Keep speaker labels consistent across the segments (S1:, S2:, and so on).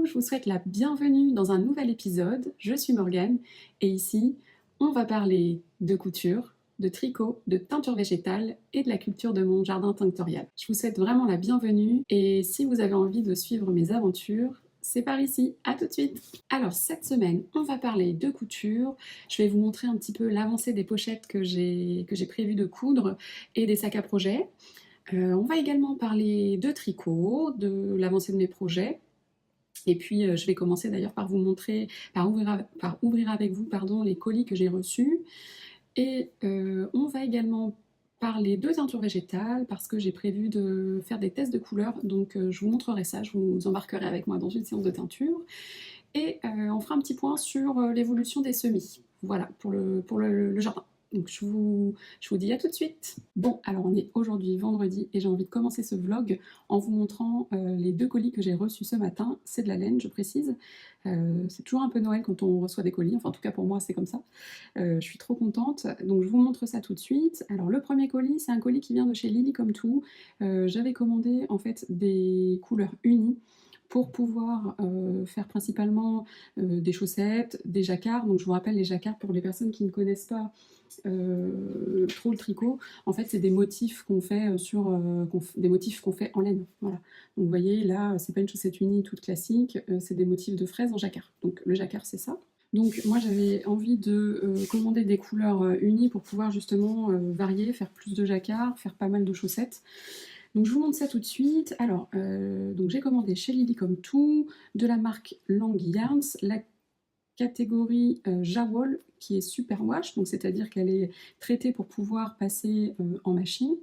S1: Coucou, je vous souhaite la bienvenue dans un nouvel épisode. Je suis Morgane et ici, on va parler de couture, de tricot, de teinture végétale et de la culture de mon jardin tinctorial. Je vous souhaite vraiment la bienvenue et si vous avez envie de suivre mes aventures, c'est par ici, à tout de suite. Alors cette semaine, on va parler de couture. Je vais vous montrer un petit peu l'avancée des pochettes que j'ai prévu de coudre et des sacs à projet. On va également parler de tricot, de l'avancée de mes projets. Et puis je vais commencer d'ailleurs par vous montrer, par ouvrir avec vous les colis que j'ai reçus. Et on va également parler de teinture végétale parce que j'ai prévu de faire des tests de couleurs. Donc je vous montrerai ça, je vous embarquerai avec moi dans une séance de teinture. Et on fera un petit point sur l'évolution des semis. Voilà, pour le jardin. Donc je vous dis à tout de suite. Bon, alors on est aujourd'hui vendredi et j'ai envie de commencer ce vlog en vous montrant les 2 colis que j'ai reçus ce matin. C'est de la laine, je précise. C'est toujours un peu Noël quand on reçoit des colis, enfin en tout cas pour moi c'est comme ça. Je suis trop contente, donc je vous montre ça tout de suite. Alors le premier colis, c'est un colis qui vient de chez Lily Comme Tout. J'avais commandé en fait des couleurs unies pour pouvoir faire principalement des chaussettes, des jacquards. Donc je vous rappelle les jacquards pour les personnes qui ne connaissent pas trop le tricot. En fait, c'est des motifs qu'on fait des motifs qu'on fait en laine. Voilà. Donc vous voyez là, c'est pas une chaussette unie toute classique, c'est des motifs de fraises en jacquard. Donc le jacquard, c'est ça. Donc moi j'avais envie de commander des couleurs unies pour pouvoir justement varier, faire plus de jacquard, faire pas mal de chaussettes. Donc je vous montre ça tout de suite. Alors, donc j'ai commandé chez Lily Comme Tout, de la marque Lang Yarns, la catégorie Jawol, qui est super wash, donc c'est-à-dire qu'elle est traitée pour pouvoir passer en machine,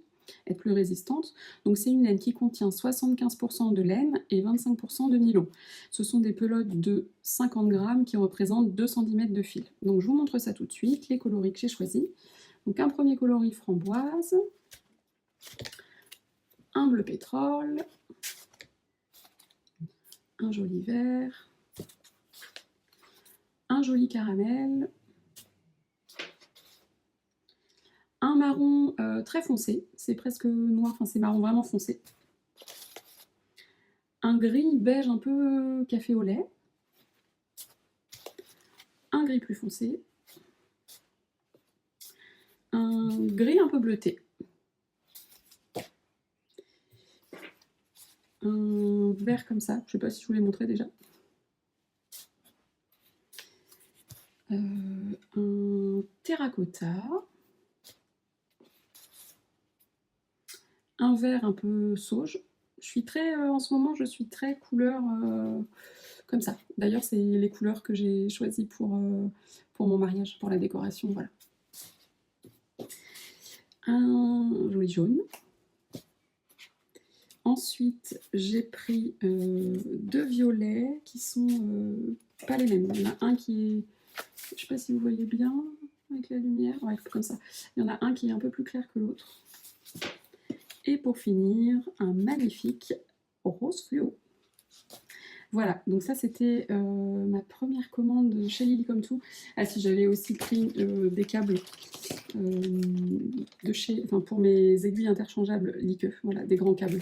S1: être plus résistante. Donc c'est une laine qui contient 75% de laine et 25% de nylon. Ce sont des pelotes de 50 grammes qui représentent 2 cm de fil. Donc je vous montre ça tout de suite, les coloris que j'ai choisis. Donc un premier coloris framboise, un bleu pétrole, un joli vert, un joli caramel, un marron très foncé, c'est presque noir, enfin c'est marron vraiment foncé, un gris beige un peu café au lait, un gris plus foncé, un gris un peu bleuté, un vert comme ça, je sais pas si je vous l'ai montré déjà, un terracotta, un vert un peu sauge. Je suis très, en ce moment, je suis très couleur comme ça. D'ailleurs, c'est les couleurs que j'ai choisies pour mon mariage, pour la décoration, voilà. Un joli jaune. Ensuite, j'ai pris 2 violets qui sont pas les mêmes. Il y en a un qui est, je sais pas si vous voyez bien avec la lumière, ouais, comme ça. Il y en a un qui est un peu plus clair que l'autre. Et pour finir, un magnifique rose fluo. Voilà, donc ça c'était ma première commande chez Lily Comme Tout. Ah si, j'avais aussi pris des câbles pour mes aiguilles interchangeables Likeux, voilà, des grands câbles.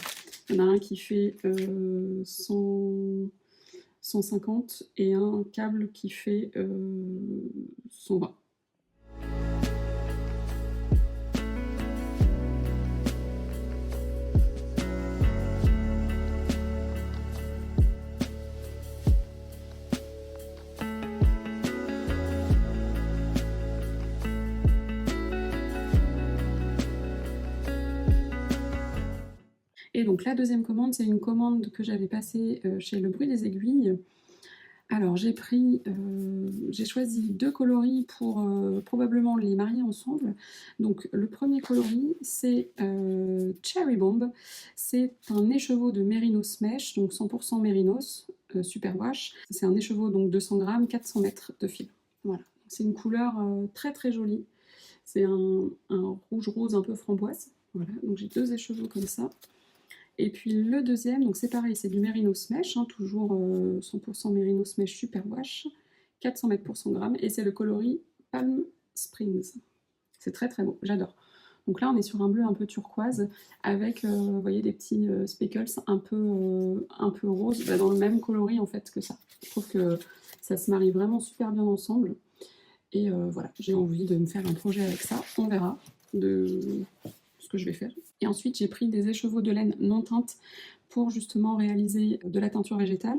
S1: Il y en a un qui fait 150 et un câble qui fait 120. Et donc la deuxième commande, c'est une commande que j'avais passée chez Le Bruit des Aiguilles. Alors j'ai choisi 2 coloris pour probablement les marier ensemble. Donc le premier coloris, c'est Cherry Bomb. C'est un écheveau de Mérinos Mesh, donc 100% Mérinos, super wash. C'est un écheveau donc 200 grammes, 400 mètres de fil. Voilà, c'est une couleur très très jolie. C'est un rouge rose un peu framboise. Voilà, donc j'ai 2 écheveaux comme ça. Et puis le deuxième, donc c'est pareil, c'est du Mérinos Mesh, hein, toujours 100% Mérinos Mesh super wash, 400 mètres pour 100 grammes, et c'est le coloris Palm Springs. C'est très très beau, j'adore. Donc là, on est sur un bleu un peu turquoise avec, vous voyez, des petits speckles un peu roses, dans le même coloris en fait que ça. Je trouve que ça se marie vraiment super bien ensemble. Et voilà, j'ai envie de me faire un projet avec ça. On verra de ce que je vais faire. Et ensuite, j'ai pris des écheveaux de laine non teintes pour justement réaliser de la teinture végétale.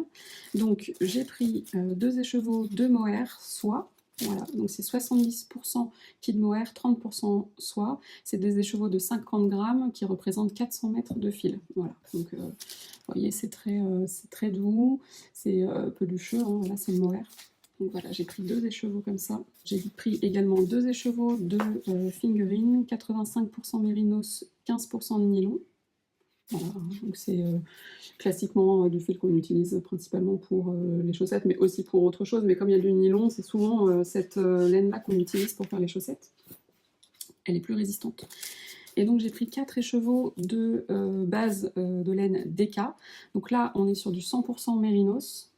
S1: Donc, j'ai pris 2 écheveaux de mohair soie. Voilà, donc c'est 70% kid mohair, 30% soie. C'est des écheveaux de 50 grammes qui représentent 400 mètres de fil. Voilà, donc vous voyez, c'est très doux, c'est pelucheux, hein, là c'est le mohair. Donc voilà, j'ai pris 2 écheveaux comme ça. J'ai pris également 2 écheveaux de fingering, 85% mérinos, 15% de nylon. Voilà, donc c'est classiquement du fil qu'on utilise principalement pour les chaussettes, mais aussi pour autre chose. Mais comme il y a du nylon, c'est souvent cette laine-là qu'on utilise pour faire les chaussettes. Elle est plus résistante. Et donc j'ai pris 4 écheveaux de base de laine DK. Donc là, on est sur du 100% mérinos.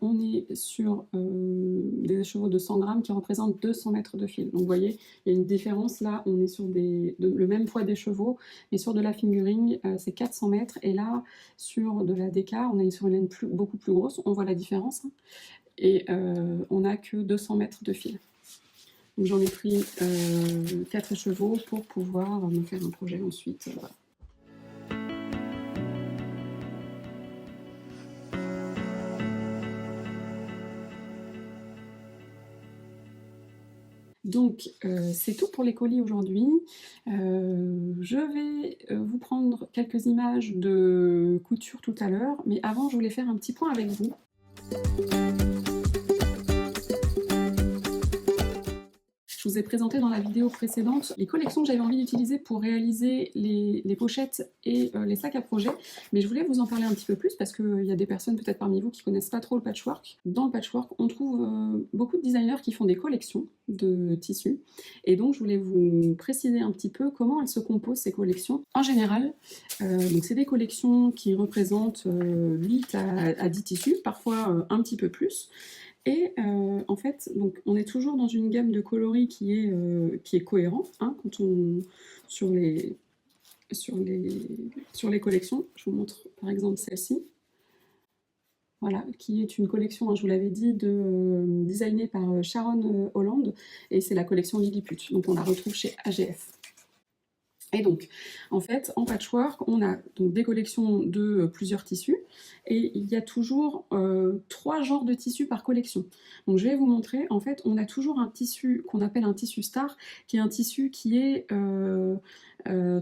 S1: On est sur des écheveaux de 100 grammes qui représentent 200 mètres de fil. Donc vous voyez, il y a une différence là, on est sur le même poids d'écheveaux, mais sur de la fingering, c'est 400 mètres, et là, sur de la DK, on est sur une laine beaucoup plus grosse, on voit la différence, hein, et on n'a que 200 mètres de fil. Donc j'en ai pris 4 écheveaux pour pouvoir me faire un projet ensuite. Voilà. Donc c'est tout pour les colis aujourd'hui. Je vais vous prendre quelques images de couture tout à l'heure, mais avant je voulais faire un petit point avec vous. Je vous ai présenté dans la vidéo précédente les collections que j'avais envie d'utiliser pour réaliser les pochettes et les sacs à projet, mais je voulais vous en parler un petit peu plus parce qu'il y a des personnes peut-être parmi vous qui connaissent pas trop le patchwork. Dans le patchwork, on trouve beaucoup de designers qui font des collections de tissus, et donc je voulais vous préciser un petit peu comment elles se composent, ces collections. En général, donc c'est des collections qui représentent 8 à 10 tissus, parfois un petit peu plus. Et en fait, donc, on est toujours dans une gamme de coloris qui est cohérent, hein, quand sur les collections. Je vous montre par exemple celle-ci. Voilà, qui est une collection, hein, je vous l'avais dit, designée par Sharon Holland, et c'est la collection Lilliput. Donc on la retrouve chez AGF. Et donc, en fait, en patchwork, on a donc des collections de plusieurs tissus, et il y a toujours 3 genres de tissus par collection. Donc je vais vous montrer, en fait, on a toujours un tissu qu'on appelle un tissu star, qui est un tissu qui est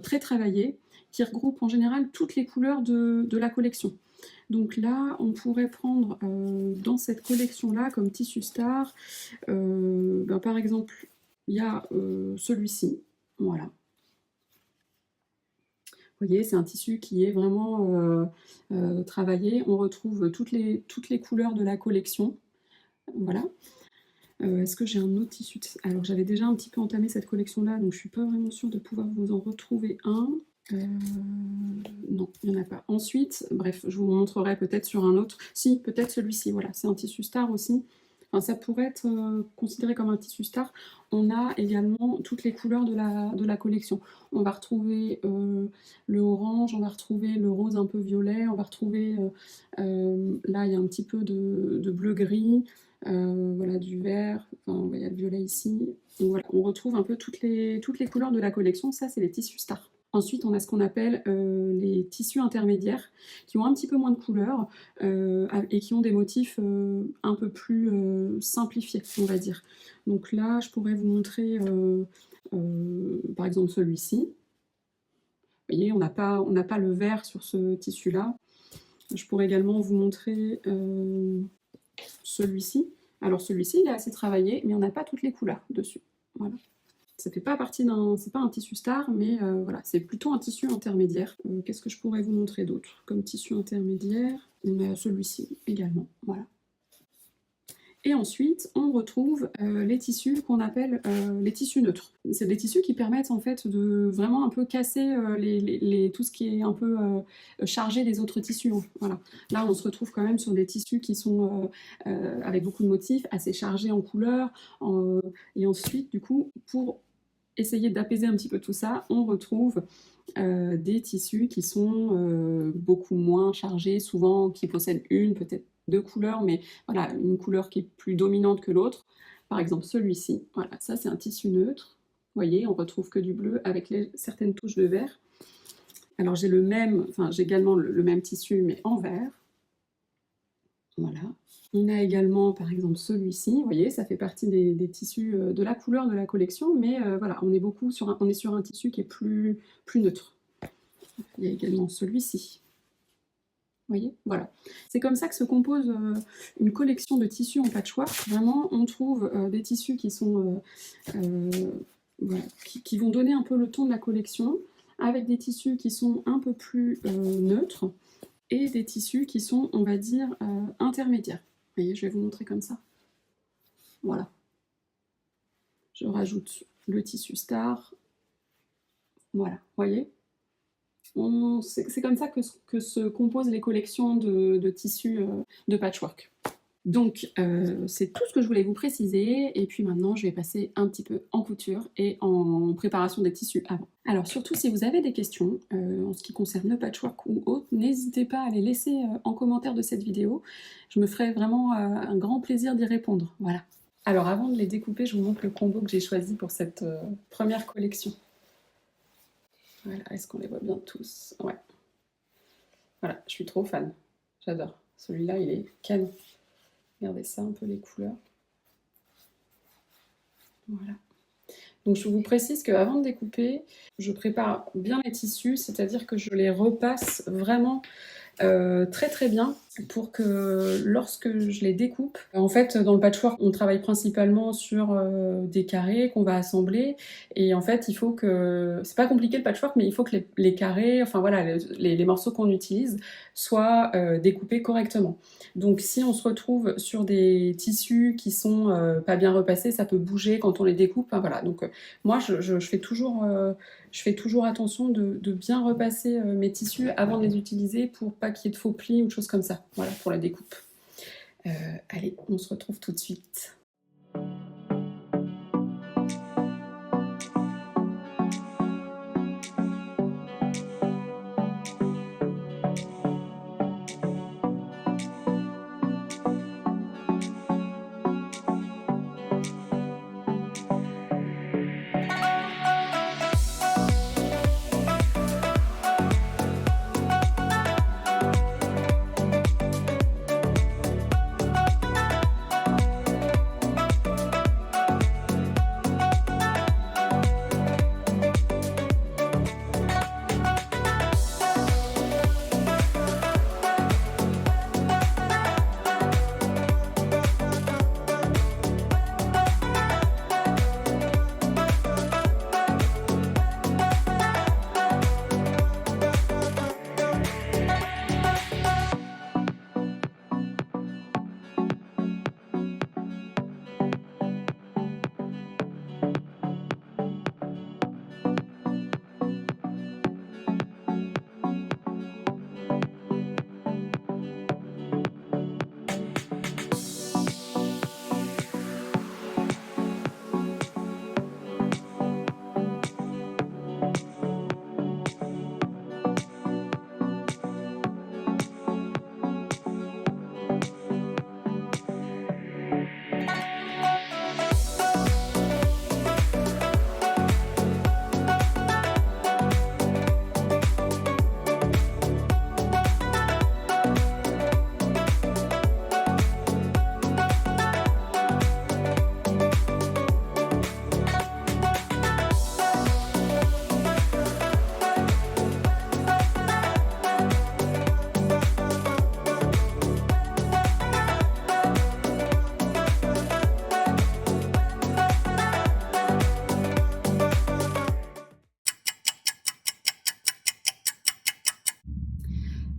S1: très travaillé, qui regroupe en général toutes les couleurs de la collection. Donc là, on pourrait prendre dans cette collection-là, comme tissu star, par exemple, il y a celui-ci, voilà. Vous voyez, c'est un tissu qui est vraiment travaillé. On retrouve toutes les couleurs de la collection. Voilà. Est-ce que j'ai un autre tissu Alors, j'avais déjà un petit peu entamé cette collection-là, donc je ne suis pas vraiment sûre de pouvoir vous en retrouver un. Non, il n'y en a pas. Ensuite, bref, je vous montrerai peut-être sur un autre. Si, peut-être celui-ci, voilà. C'est un tissu star aussi. Enfin, ça pourrait être considéré comme un tissu star. On a également toutes les couleurs de la collection. On va retrouver le orange, on va retrouver le rose un peu violet, on va retrouver, là il y a un petit peu de bleu-gris, voilà, du vert, enfin, il y a le violet ici. Donc, voilà, on retrouve un peu toutes les couleurs de la collection. Ça, c'est les tissus stars. Ensuite, on a ce qu'on appelle les tissus intermédiaires, qui ont un petit peu moins de couleurs et qui ont des motifs un peu plus simplifiés, on va dire. Donc là, je pourrais vous montrer par exemple celui-ci. Vous voyez, on n'a pas le vert sur ce tissu-là. Je pourrais également vous montrer celui-ci. Alors celui-ci, il est assez travaillé, mais on n'a pas toutes les couleurs dessus. Voilà. Ça fait pas partie c'est pas un tissu star, mais voilà, c'est plutôt un tissu intermédiaire. Qu'est-ce que je pourrais vous montrer d'autre comme tissu intermédiaire? On a celui-ci également, voilà. Et ensuite, on retrouve les tissus qu'on appelle les tissus neutres. C'est des tissus qui permettent en fait de vraiment un peu casser tout ce qui est un peu chargé des autres tissus. Hein. Voilà. Là, on se retrouve quand même sur des tissus qui sont avec beaucoup de motifs, assez chargés en couleurs. Et ensuite, du coup, pour essayer d'apaiser un petit peu tout ça, on retrouve des tissus qui sont beaucoup moins chargés, souvent qui possèdent une, peut-être deux couleurs, mais voilà, une couleur qui est plus dominante que l'autre. Par exemple, celui-ci, voilà, ça c'est un tissu neutre. Vous voyez, on retrouve que du bleu avec certaines touches de vert. Alors j'ai j'ai également le même tissu, mais en vert. Voilà. On a également, par exemple, celui-ci. Vous voyez, ça fait partie des tissus de la couleur de la collection, mais voilà, on est sur un tissu qui est plus neutre. Il y a également celui-ci. Vous voyez, voilà. C'est comme ça que se compose une collection de tissus en patchwork. Vraiment, on trouve des tissus qui sont voilà, qui vont donner un peu le ton de la collection, avec des tissus qui sont un peu plus neutres, et des tissus qui sont, on va dire, intermédiaires. Vous voyez, je vais vous montrer comme ça. Voilà. Je rajoute le tissu star. Voilà, vous voyez. C'est comme ça que se composent les collections de tissus de patchwork. Donc, c'est tout ce que je voulais vous préciser. Et puis maintenant, je vais passer un petit peu en couture et en préparation des tissus avant. Alors, surtout, si vous avez des questions en ce qui concerne le patchwork ou autre, n'hésitez pas à les laisser en commentaire de cette vidéo. Je me ferai vraiment un grand plaisir d'y répondre. Voilà. Alors, avant de les découper, je vous montre le combo que j'ai choisi pour cette première collection. Voilà, est-ce qu'on les voit bien tous? Ouais. Voilà, je suis trop fan. J'adore. Celui-là, il est canon. Regardez ça, un peu les couleurs. Voilà. Donc je vous précise qu'avant de découper, je prépare bien les tissus, c'est-à-dire que je les repasse vraiment très très bien pour que lorsque je les découpe, en fait dans le patchwork on travaille principalement sur des carrés qu'on va assembler, et en fait il faut que, c'est pas compliqué le patchwork, mais il faut que les carrés, enfin voilà, les morceaux qu'on utilise soient découpés correctement. Donc si on se retrouve sur des tissus qui sont pas bien repassés, ça peut bouger quand on les découpe, enfin, voilà. Donc moi je fais toujours attention de bien repasser mes tissus avant de les utiliser pour pas qu'il y ait de faux plis ou de choses comme ça, voilà, pour la découpe. Allez, on se retrouve tout de suite.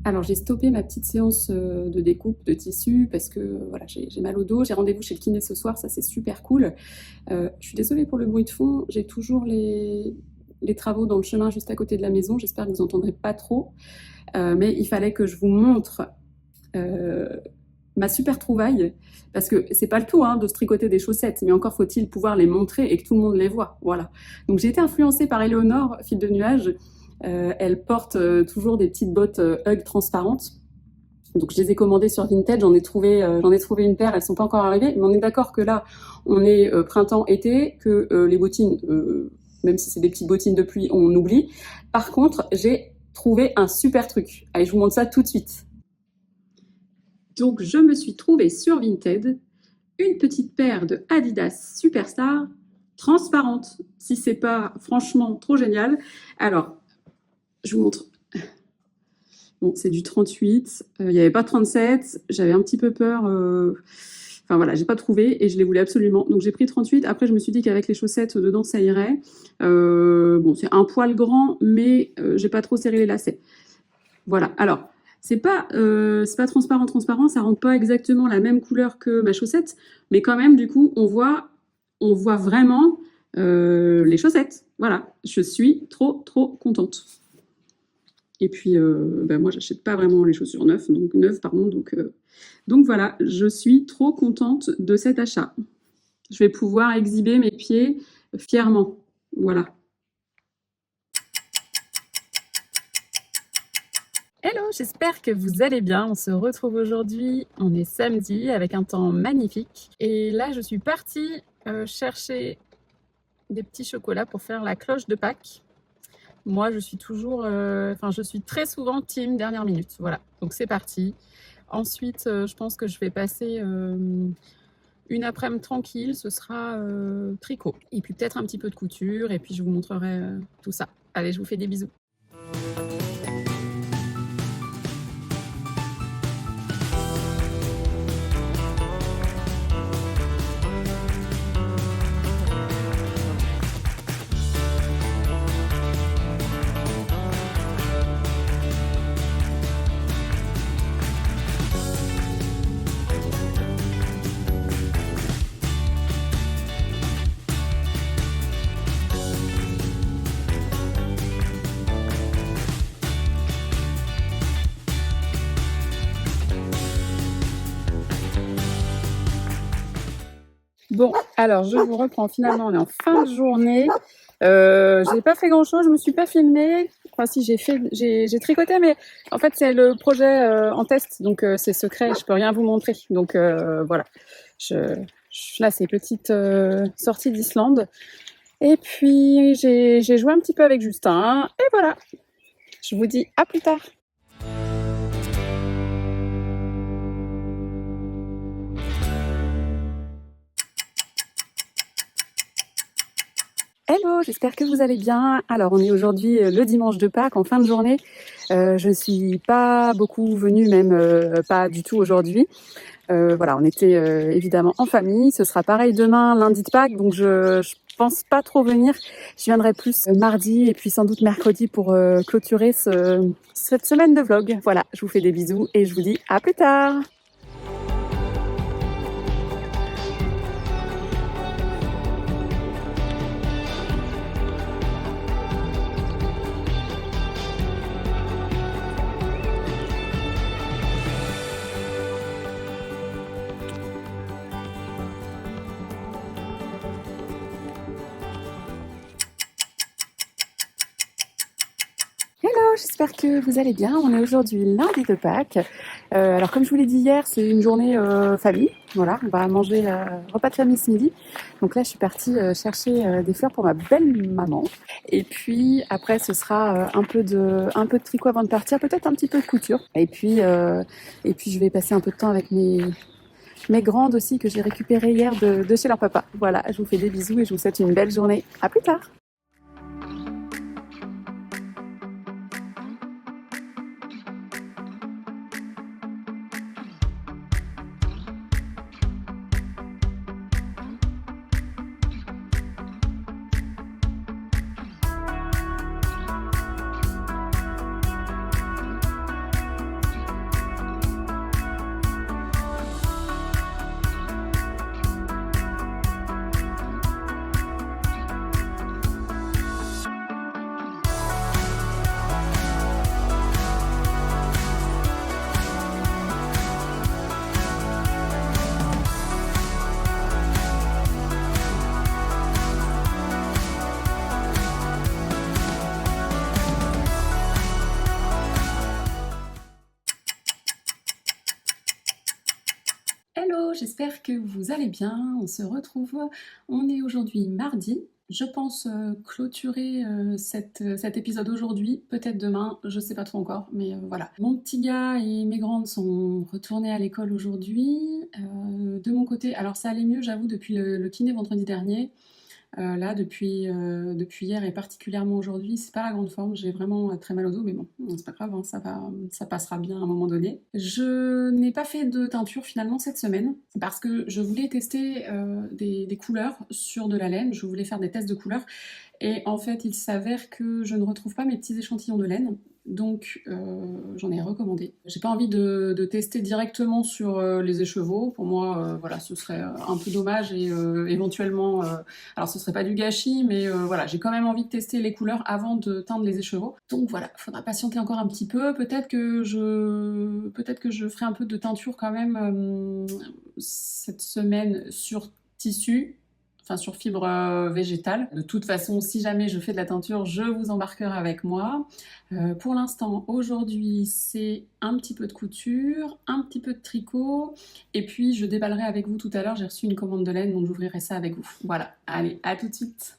S1: Alors j'ai stoppé ma petite séance de découpe de tissu parce que voilà, j'ai mal au dos, j'ai rendez-vous chez le kiné ce soir, ça c'est super cool. Je suis désolée pour le bruit de fond, j'ai toujours les travaux dans le chemin juste à côté de la maison, j'espère que vous n'entendrez pas trop. Mais il fallait que je vous montre ma super trouvaille, parce que c'est pas le tout de se tricoter des chaussettes, mais encore faut-il pouvoir les montrer et que tout le monde les voit. Voilà. Donc j'ai été influencée par Éléonore, fille de nuage. Elle porte toujours des petites bottes Hug transparentes. Donc je les ai commandées sur Vinted, j'en ai trouvé une paire, elles sont pas encore arrivées, mais on est d'accord que là, on est printemps-été, que les bottines, même si c'est des petites bottines de pluie, on oublie. Par contre, j'ai trouvé un super truc. Allez, je vous montre ça tout de suite. Donc je me suis trouvée sur Vinted une petite paire de Adidas Superstar transparente, si c'est pas franchement trop génial. Alors, je vous montre. Bon, c'est du 38, il n'y avait pas 37, j'avais un petit peu peur, enfin voilà, j'ai pas trouvé et je les voulais absolument. Donc j'ai pris 38, après je me suis dit qu'avec les chaussettes dedans ça irait. Bon, c'est un poil grand, mais j'ai pas trop serré les lacets. Voilà, alors, c'est pas transparent, ça rend pas exactement la même couleur que ma chaussette, mais quand même, du coup, on voit vraiment les chaussettes. Voilà, je suis trop contente. Et puis, moi, j'achète pas vraiment les chaussures neuves, donc voilà, je suis trop contente de cet achat. Je vais pouvoir exhiber mes pieds fièrement. Voilà. Hello, j'espère que vous allez bien. On se retrouve aujourd'hui, on est samedi avec un temps magnifique. Et là, je suis partie chercher des petits chocolats pour faire la cloche de Pâques. Moi, je suis toujours, je suis très souvent team dernière minute. Voilà, donc c'est parti. Ensuite, je pense que je vais passer une après-midi tranquille. Ce sera tricot. Et puis peut-être un petit peu de couture. Et puis je vous montrerai tout ça. Allez, je vous fais des bisous. Bon, alors je vous reprends. Finalement, on est en fin de journée. J'ai pas fait grand-chose, je me suis pas filmée. Enfin, si j'ai tricoté, mais en fait c'est le projet en test, donc c'est secret, je peux rien vous montrer. Donc voilà. Là, c'est petite sortie d'Islande. Et puis j'ai joué un petit peu avec Justin. Et voilà. Je vous dis à plus tard. Hello, j'espère que vous allez bien. Alors, on est aujourd'hui le dimanche de Pâques, en fin de journée. Je ne suis pas beaucoup venue, même pas du tout aujourd'hui. Voilà, on était évidemment en famille. Ce sera pareil demain, lundi de Pâques, donc je pense pas trop venir. Je viendrai plus mardi et puis sans doute mercredi pour clôturer cette semaine de vlog. Voilà, je vous fais des bisous et je vous dis à plus tard. Hello, j'espère que vous allez bien. On est aujourd'hui lundi de Pâques. Alors comme je vous l'ai dit hier, c'est une journée famille. Voilà, on va manger repas de famille ce midi. Donc là, je suis partie chercher des fleurs pour ma belle maman. Et puis après, ce sera un peu de tricot avant de partir, peut-être un petit peu de couture. Et puis je vais passer un peu de temps avec mes grandes aussi que j'ai récupérées hier de chez leur papa. Voilà, je vous fais des bisous et je vous souhaite une belle journée. À plus tard. Hello, j'espère que vous allez bien. On se retrouve, on est aujourd'hui mardi. Je pense clôturer cet épisode aujourd'hui, peut-être demain, je sais pas trop encore, mais voilà. Mon petit gars et mes grandes sont retournés à l'école aujourd'hui. De mon côté, alors ça allait mieux, j'avoue, depuis le kiné vendredi dernier. Là, depuis hier et particulièrement aujourd'hui, c'est pas la grande forme. J'ai vraiment très mal au dos, mais bon, c'est pas grave, hein, ça passera bien à un moment donné. Je n'ai pas fait de teinture finalement cette semaine parce que je voulais tester des couleurs sur de la laine. Je voulais faire des tests de couleurs et en fait, il s'avère que je ne retrouve pas mes petits échantillons de laine. Donc j'en ai recommandé. J'ai pas envie de tester directement sur les écheveaux. Pour moi, voilà, ce serait un peu dommage et éventuellement, alors ce serait pas du gâchis, mais voilà, j'ai quand même envie de tester les couleurs avant de teindre les écheveaux. Donc voilà, faudra patienter encore un petit peu. Peut-être que je ferai un peu de teinture quand même cette semaine sur tissu. Enfin, sur fibre végétale. De toute façon, si jamais je fais de la teinture, je vous embarquerai avec moi. Pour l'instant, aujourd'hui, c'est un petit peu de couture, un petit peu de tricot, et puis je déballerai avec vous tout à l'heure. J'ai reçu une commande de laine, donc j'ouvrirai ça avec vous. Voilà, allez, à tout de suite.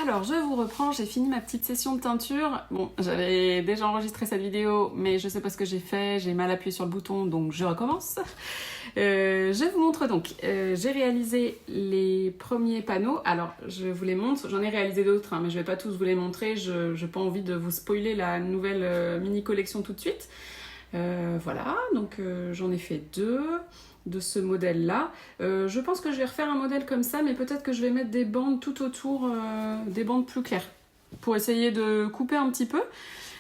S1: Alors je vous reprends, j'ai fini ma petite session de teinture. Bon, j'avais déjà enregistré cette vidéo, mais je sais pas ce que j'ai fait, j'ai mal appuyé sur le bouton, donc je recommence. Je vous montre donc, j'ai réalisé les premiers panneaux. Alors je vous les montre, j'en ai réalisé d'autres, hein, mais je vais pas tous vous les montrer, je n'ai pas envie de vous spoiler la nouvelle mini collection tout de suite. Voilà, donc j'en ai fait deux de ce modèle-là. Je pense que je vais refaire un modèle comme ça, mais peut-être que je vais mettre des bandes tout autour, des bandes plus claires, pour essayer de couper un petit peu.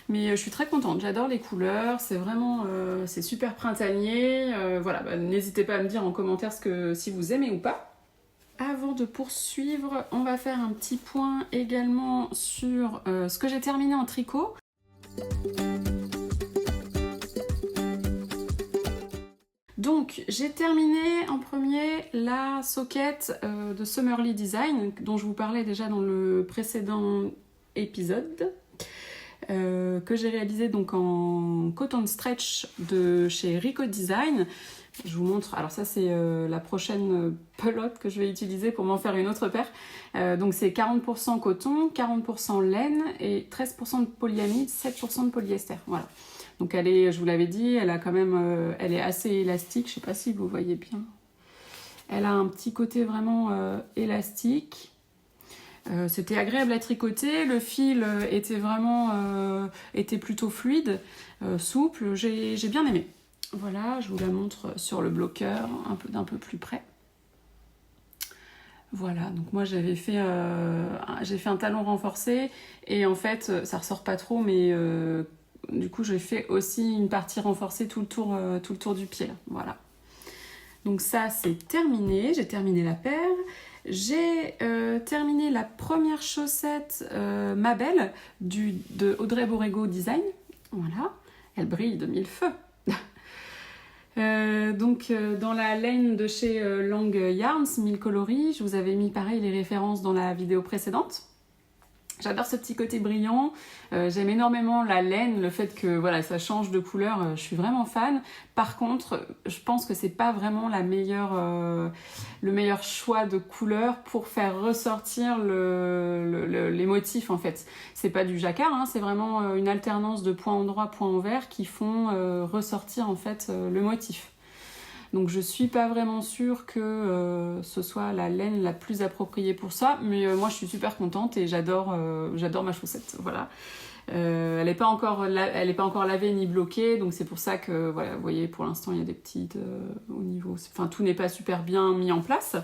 S1: Mais je suis très contente, j'adore les couleurs, c'est vraiment, c'est super printanier. Voilà, bah, n'hésitez pas à me dire en commentaire si vous aimez ou pas. Avant de poursuivre, on va faire un petit point également sur ce que j'ai terminé en tricot. Donc j'ai terminé en premier la socket de Summerly Design dont je vous parlais déjà dans le précédent épisode, que j'ai réalisé donc en coton stretch de chez Rico Design. Je vous montre, alors ça c'est la prochaine pelote que je vais utiliser pour m'en faire une autre paire. Donc c'est 40% coton, 40% laine et 13% de polyamide, 7% de polyester. Voilà. Donc elle est, je vous l'avais dit, elle a quand même, elle est assez élastique. Je sais pas si vous voyez bien. Elle a un petit côté vraiment élastique. C'était agréable à tricoter, le fil était plutôt fluide, souple, j'ai bien aimé. Voilà, je vous la montre sur le bloqueur, d'un peu plus près. Voilà, donc moi j'ai fait un talon renforcé et en fait ça ressort pas trop, mais du coup j'ai fait aussi une partie renforcée tout le tour du pied là. Voilà. Donc ça c'est terminé, j'ai terminé la paire. J'ai terminé la première chaussette Ma Belle de Audrey Borrego Design. Voilà, elle brille de mille feux. Dans la laine de chez Lang Yarns, 1000 coloris, je vous avais mis pareil les références dans la vidéo précédente. J'adore ce petit côté brillant, j'aime énormément la laine, le fait que voilà, ça change de couleur, je suis vraiment fan. Par contre, je pense que c'est pas vraiment le meilleur choix de couleur pour faire ressortir les motifs en fait. C'est pas du jacquard, hein, c'est vraiment une alternance de points endroit, points envers qui font ressortir en fait le motif. Donc je suis pas vraiment sûre que ce soit la laine la plus appropriée pour ça, mais moi je suis super contente et j'adore ma chaussette. Voilà. Elle n'est pas encore lavée ni bloquée, donc c'est pour ça que voilà, vous voyez pour l'instant il y a des petites au niveau, enfin tout n'est pas super bien mis en place.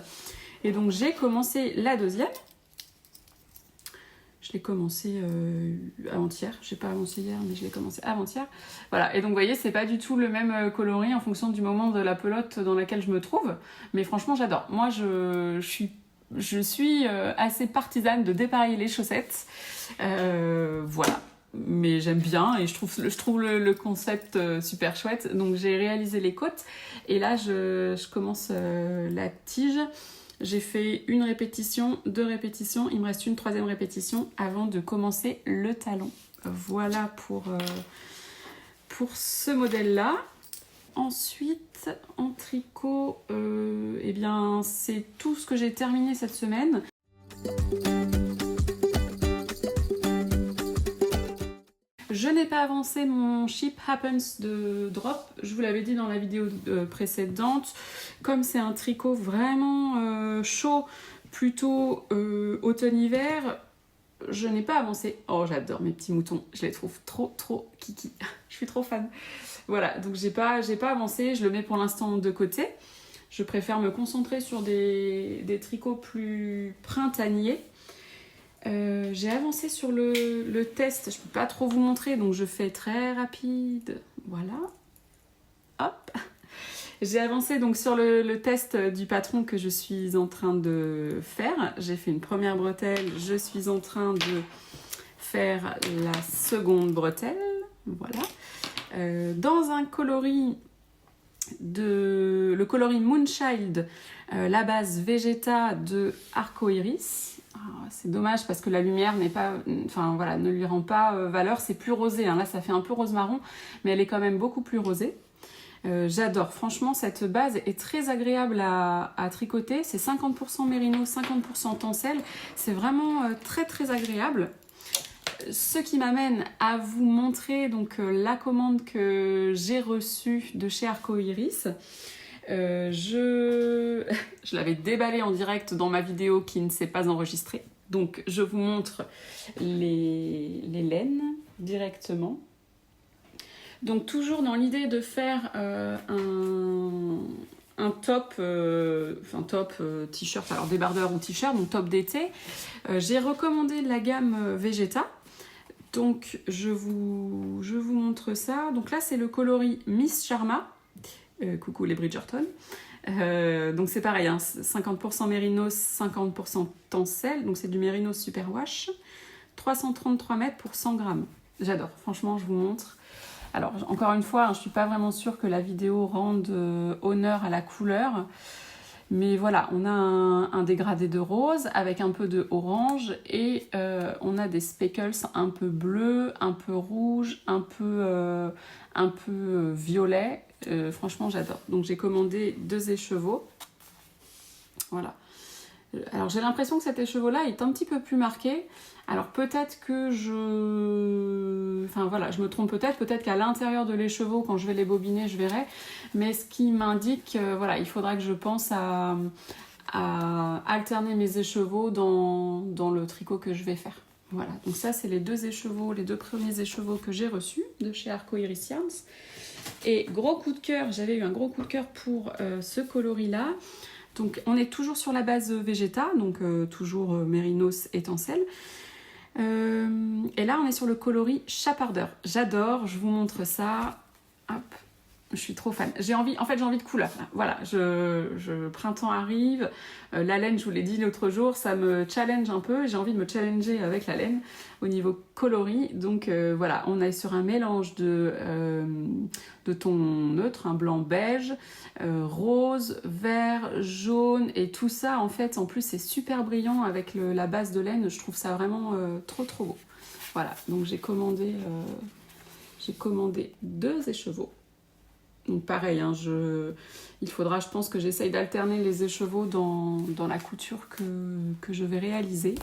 S1: Et donc j'ai commencé la deuxième. Je l'ai commencé avant-hier, je n'ai pas avancé hier, mais je l'ai commencé avant-hier. Voilà, et donc vous voyez, c'est pas du tout le même coloris en fonction du moment de la pelote dans laquelle je me trouve. Mais franchement, j'adore. Moi, je suis assez partisane de dépareiller les chaussettes. Voilà. Mais j'aime bien et je trouve le concept super chouette. Donc j'ai réalisé les côtes et là, je commence la tige. J'ai fait une répétition, 2 répétitions, il me reste une 3e répétition avant de commencer le talon. Voilà pour ce modèle-là. Ensuite, en tricot, eh bien, c'est tout ce que j'ai terminé cette semaine. Je n'ai pas avancé mon Ship Happens de Drop, je vous l'avais dit dans la vidéo précédente. Comme c'est un tricot vraiment chaud, plutôt automne-hiver, je n'ai pas avancé. Oh, j'adore mes petits moutons, je les trouve trop kiki. Je suis trop fan. Voilà, donc j'ai pas avancé, je le mets pour l'instant de côté. Je préfère me concentrer sur des tricots plus printaniers. J'ai avancé sur le test, je peux pas trop vous montrer, donc je fais très rapide. Voilà. Hop. J'ai avancé donc sur le test du patron que je suis en train de faire. J'ai fait une première bretelle, je suis en train de faire la seconde bretelle. Voilà. Dans un coloris le coloris Moonchild, la base Vegeta de Arco Iris. C'est dommage parce que la lumière ne lui rend pas valeur, c'est plus rosé, hein. Là ça fait un peu rose marron, mais elle est quand même beaucoup plus rosée. J'adore, franchement cette base est très agréable à tricoter, c'est 50% mérino, 50% tencel, c'est vraiment très agréable. Ce qui m'amène à vous montrer donc la commande que j'ai reçue de chez Arco Iris. Je l'avais déballée en direct dans ma vidéo qui ne s'est pas enregistrée. Donc je vous montre les laines directement. Donc toujours dans l'idée de faire un top, t-shirt, alors débardeur ou t-shirt, donc top d'été. J'ai recommandé la gamme Vegeta. Donc je vous montre ça. Donc là c'est le coloris Miss Sharma. Coucou les Bridgerton. Donc c'est pareil, hein, 50% mérinos, 50% tencel. Donc c'est du mérinos superwash. 333 mètres pour 100 grammes. J'adore, franchement je vous montre. Alors encore une fois, hein, je ne suis pas vraiment sûre que la vidéo rende honneur à la couleur. Mais voilà, on a un dégradé de rose avec un peu de orange et on a des speckles un peu bleus, un peu rouge, un peu violet. Franchement, j'adore. Donc j'ai commandé 2 écheveaux. Voilà. Alors j'ai l'impression que cet écheveau-là est un petit peu plus marqué. Alors peut-être que enfin voilà, je me trompe peut-être qu'à l'intérieur de l'écheveau, quand je vais les bobiner, je verrai. Mais ce qui m'indique, voilà, il faudra que je pense à alterner mes écheveaux dans le tricot que je vais faire. Voilà, donc ça c'est les deux premiers écheveaux que j'ai reçus de chez Arcoiris Yarns. Et gros coup de cœur, j'avais eu un gros coup de cœur pour ce coloris-là. Donc on est toujours sur la base Vegeta, donc toujours Mérinos étincelle. Et là on est sur le coloris Chapardeur. J'adore, je vous montre ça. Hop, je suis trop fan. J'ai envie de couleur. Voilà, printemps arrive. La laine, je vous l'ai dit l'autre jour, ça me challenge un peu. J'ai envie de me challenger avec la laine au niveau coloris. Donc voilà, on est sur un mélange de tons neutres, un blanc beige, rose, vert, jaune. Et tout ça, en fait, en plus, c'est super brillant avec la base de laine. Je trouve ça vraiment trop trop beau. Voilà, donc j'ai commandé 2 écheveaux. Donc pareil, hein, il faudra, je pense que j'essaye d'alterner les écheveaux dans la couture que je vais réaliser.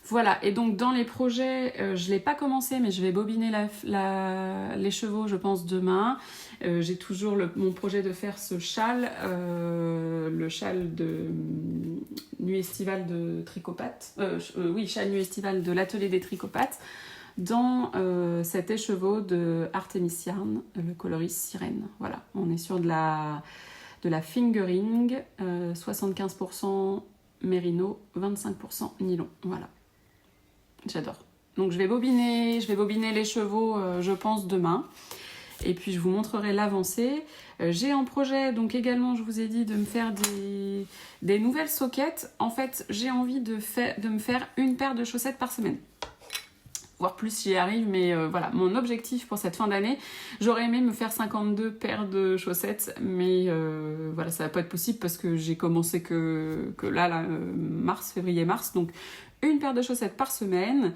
S1: Voilà, et donc dans les projets, je ne l'ai pas commencé, mais je vais bobiner l'écheveau, je pense, demain. J'ai toujours mon projet de faire ce châle, le châle de nuit estivale de Tricopathe. Oui, châle nuit estivale de l'atelier des Tricopates, dans cet écheveau de Artemis Yarn, le coloris sirène. Voilà, on est sur de la fingering, 75% mérino, 25% nylon. Voilà, j'adore. Donc je vais bobiner l'écheveau, je pense, demain. Et puis je vous montrerai l'avancée. J'ai en projet, donc également, je vous ai dit, de me faire des nouvelles soquettes. En fait, j'ai envie de me faire une paire de chaussettes par semaine. Voire plus si j'y arrive, mais voilà, mon objectif pour cette fin d'année, j'aurais aimé me faire 52 paires de chaussettes, mais voilà, ça va pas être possible parce que j'ai commencé que là, février-mars, donc une paire de chaussettes par semaine.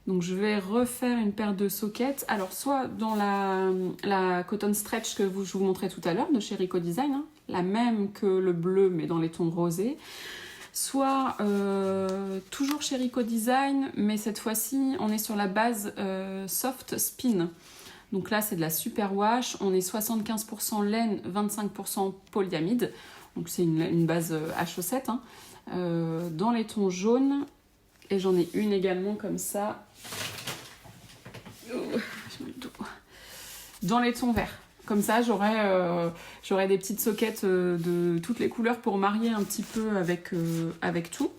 S1: Donc je vais refaire une paire de soquettes, alors soit dans la cotton stretch que je vous montrais tout à l'heure de chez Rico Design, hein, la même que le bleu mais dans les tons rosés, soit toujours chez Rico Design, mais cette fois-ci on est sur la base soft spin. Donc là c'est de la superwash, on est 75% laine, 25% polyamide, donc c'est une base à chaussettes, hein, dans les tons jaunes, et j'en ai une également comme ça, dans les tons verts. Comme ça, j'aurai des petites soquettes de toutes les couleurs pour marier un petit peu avec tout.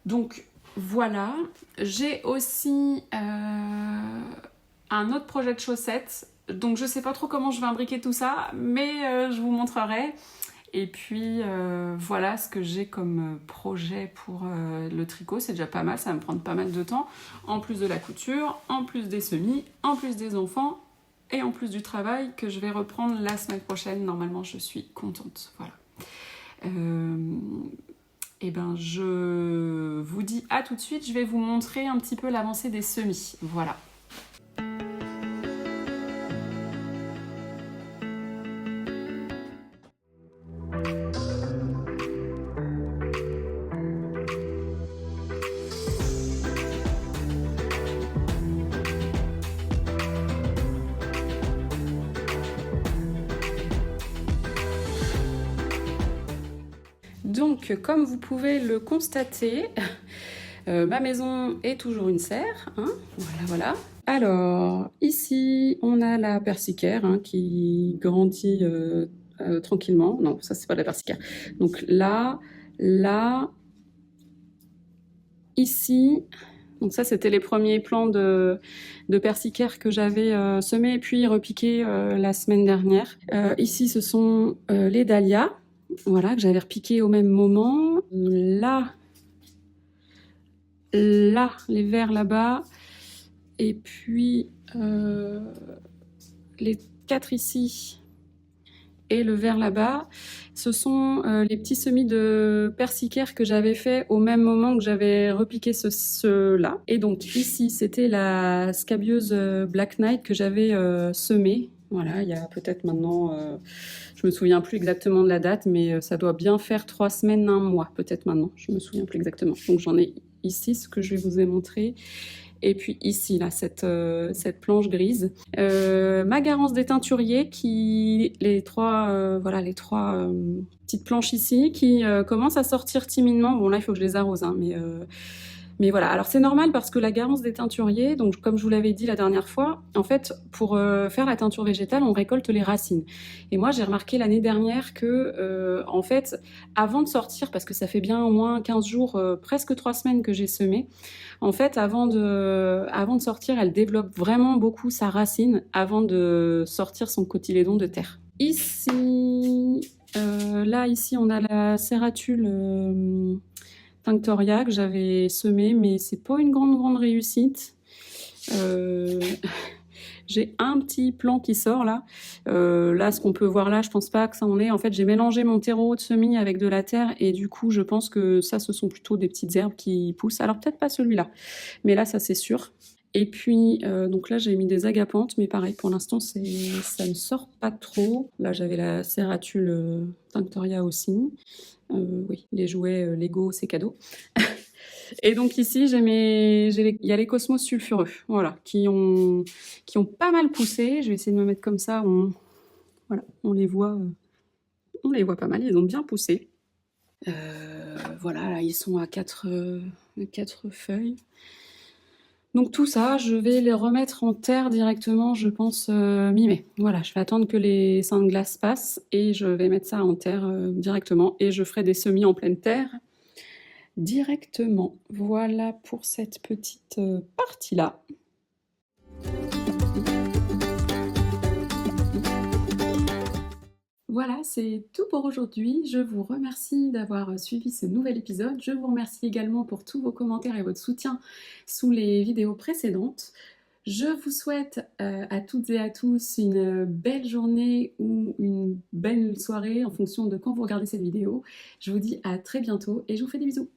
S1: Donc voilà. J'ai aussi un autre projet de chaussettes. Donc je sais pas trop comment je vais imbriquer tout ça, mais je vous montrerai. Et puis voilà ce que j'ai comme projet pour le tricot. C'est déjà pas mal, ça va me prendre pas mal de temps. En plus de la couture, en plus des semis, en plus des enfants. Et en plus du travail que je vais reprendre la semaine prochaine. Normalement, je suis contente. Voilà. Et ben, je vous dis à tout de suite. Je vais vous montrer un petit peu l'avancée des semis. Voilà. Donc, comme vous pouvez le constater, ma maison est toujours une serre. Hein, voilà. Alors, ici, on a la persicaire hein, qui grandit tranquillement. Non, ça, c'est pas de la persicaire. Donc là, ici... Donc ça, c'était les premiers plants de persicaire que j'avais semés et puis repiqués la semaine dernière. Ici, ce sont les dahlias. Voilà, que j'avais repiqué au même moment. Là, les verts là-bas. Et puis, les 4 ici et le vert là-bas. Ce sont les petits semis de persicaire que j'avais fait au même moment que j'avais repiqué ceux-là. Et donc ici, c'était la scabieuse Black Knight que j'avais semée. Voilà, il y a peut-être maintenant, je me souviens plus exactement de la date, mais ça doit bien faire 3 semaines, un mois peut-être maintenant, je me souviens plus exactement. Donc j'en ai ici ce que je vais vous montrer. Et puis ici, là, cette planche grise. Ma Garance des teinturiers, les trois petites planches ici, qui commencent à sortir timidement. Bon, là, il faut que je les arrose, hein, mais voilà. Alors, c'est normal parce que la Garance des teinturiers, donc comme je vous l'avais dit la dernière fois, en fait, pour faire la teinture végétale, on récolte les racines. Et moi, j'ai remarqué l'année dernière que, en fait, avant de sortir, parce que ça fait bien au moins 15 jours, presque 3 semaines que j'ai semé, en fait, avant de sortir, elle développe vraiment beaucoup sa racine avant de sortir son cotylédon de terre. Ici, ici, on a la Serratule Tinctoria que j'avais semée, mais c'est pas une grande réussite. J'ai un petit plant qui sort là. Là, ce qu'on peut voir là, je pense pas que ça en est. En fait, j'ai mélangé mon terreau de semis avec de la terre et du coup, je pense que ça, ce sont plutôt des petites herbes qui poussent. Alors peut-être pas celui-là, mais là, ça c'est sûr. Et puis, donc là, j'ai mis des agapantes, mais pareil, pour l'instant, ça ne sort pas trop. Là, j'avais la Serratule Tinctoria aussi. Oui, les jouets Lego, c'est cadeau. Et donc ici, il y a les cosmos sulfureux, voilà, qui ont pas mal poussé. Je vais essayer de me mettre comme ça, voilà, on les voit pas mal, ils ont bien poussé. Voilà, là, ils sont à 4 feuilles. Donc tout ça, je vais les remettre en terre directement, je pense, mi-mai. Voilà, je vais attendre que les seins de glace passent et je vais mettre ça en terre directement et je ferai des semis en pleine terre directement. Voilà pour cette petite partie-là. Voilà, c'est tout pour aujourd'hui. Je vous remercie d'avoir suivi ce nouvel épisode. Je vous remercie également pour tous vos commentaires et votre soutien sous les vidéos précédentes. Je vous souhaite à toutes et à tous une belle journée ou une belle soirée en fonction de quand vous regardez cette vidéo. Je vous dis à très bientôt et je vous fais des bisous.